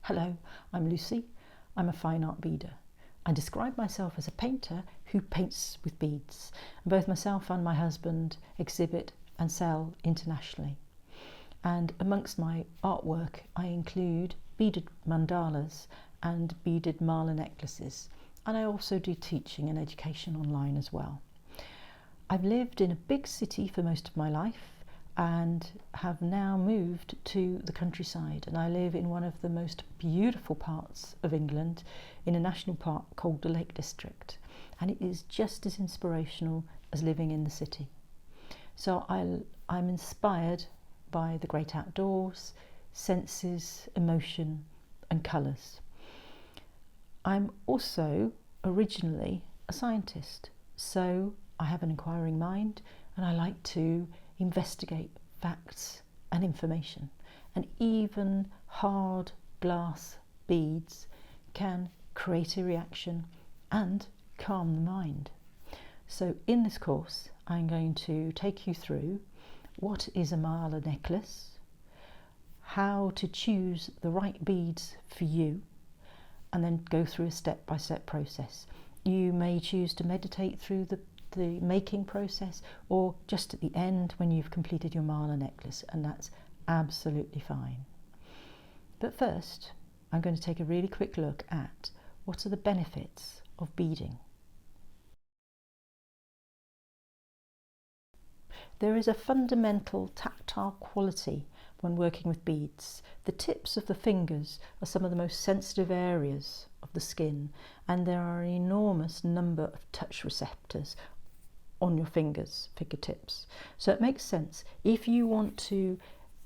Hello, I'm Lucy. I'm a fine art beader. I describe myself as a painter who paints with beads. Both myself and my husband exhibit and sell internationally. And amongst my artwork, I include beaded mandalas and beaded mala necklaces. And I also do teaching and education online as well. I've lived in a big city for most of my life and have now moved to the countryside, and I live in one of the most beautiful parts of England in a national park called the Lake District, and it is just as inspirational as living in the city. So I'm inspired by the great outdoors, senses, emotion and colours. I'm also originally a scientist, so I have an inquiring mind and I like to investigate facts and information, and even hard glass beads can create a reaction and calm the mind. So in this course I'm going to take you through what is a mala necklace, how to choose the right beads for you, and then go through a step-by-step process. You may choose to meditate through the making process, or just at the end when you've completed your mala necklace, and that's absolutely fine. But first I'm going to take a really quick look at what are the benefits of beading. There is a fundamental tactile quality when working with beads. The tips of the fingers are some of the most sensitive areas of the skin, and there are an enormous number of touch receptors on your fingertips. So it makes sense, if you want to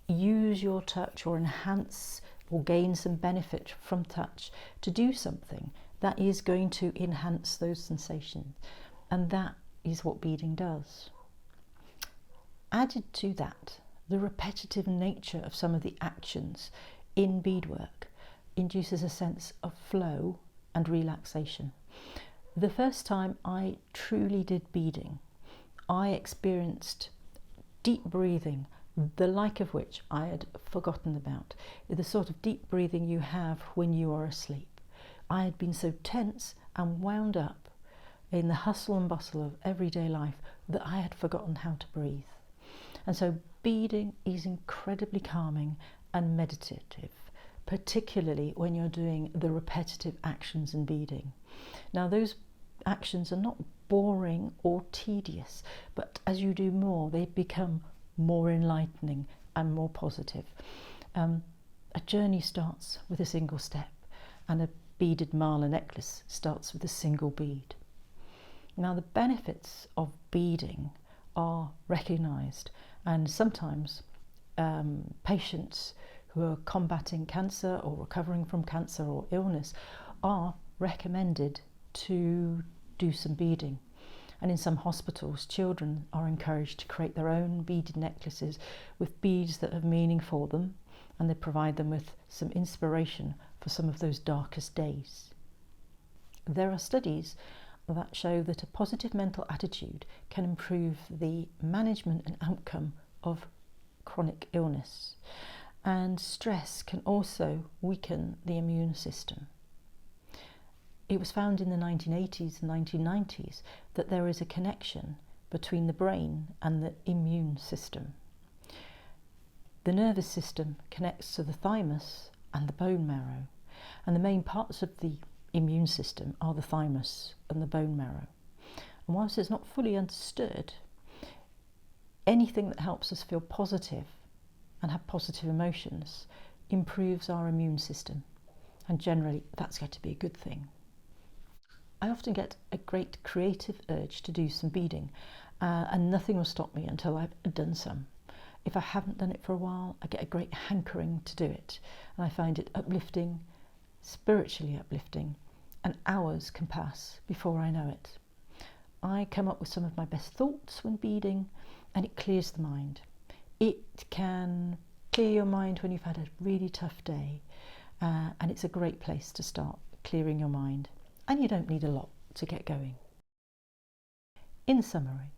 use your touch or enhance or gain some benefit from touch, to do something that is going to enhance those sensations, and that is what beading does. Added to that, the repetitive nature of some of the actions in beadwork induces a sense of flow and relaxation. The first time I truly did beading, I experienced deep breathing, the like of which I had forgotten about, the sort of deep breathing you have when you are asleep. I had been so tense and wound up in the hustle and bustle of everyday life that I had forgotten how to breathe. And so beading is incredibly calming and meditative, particularly when you're doing the repetitive actions in beading. Now those actions are not boring or tedious, but as you do more, they become more enlightening and more positive. A journey starts with a single step, and a beaded mala necklace starts with a single bead. Now the benefits of beading are recognised, and sometimes patients who are combating cancer or recovering from cancer or illness are recommended to do some beading. And in some hospitals, children are encouraged to create their own beaded necklaces with beads that have meaning for them, and they provide them with some inspiration for some of those darkest days. There are studies that show that a positive mental attitude can improve the management and outcome of chronic illness, and stress can also weaken the immune system. It was found in the 1980s and 1990s that there is a connection between the brain and the immune system. The nervous system connects to the thymus and the bone marrow, and the main parts of the immune system are the thymus and the bone marrow. And whilst it's not fully understood, anything that helps us feel positive and have positive emotions improves our immune system, and generally that's going to be a good thing. I often get a great creative urge to do some beading, and nothing will stop me until I've done some. If I haven't done it for a while, I get a great hankering to do it, and I find it uplifting, spiritually uplifting, and hours can pass before I know it. I come up with some of my best thoughts when beading, and it clears the mind. It can clear your mind when you've had a really tough day, and it's a great place to start clearing your mind. And you don't need a lot to get going. In summary,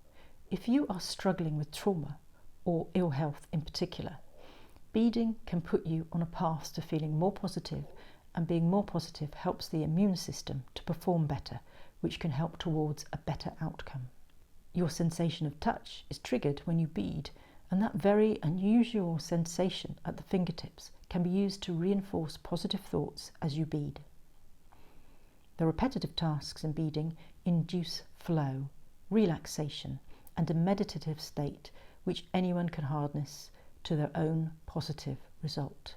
if you are struggling with trauma or ill health in particular, beading can put you on a path to feeling more positive and being more positive helps the immune system to perform better, which can help towards a better outcome. Your sensation of touch is triggered when you bead, and that very unusual sensation at the fingertips can be used to reinforce positive thoughts as you bead. The repetitive tasks in beading induce flow, relaxation, and a meditative state which anyone can harness to their own positive result.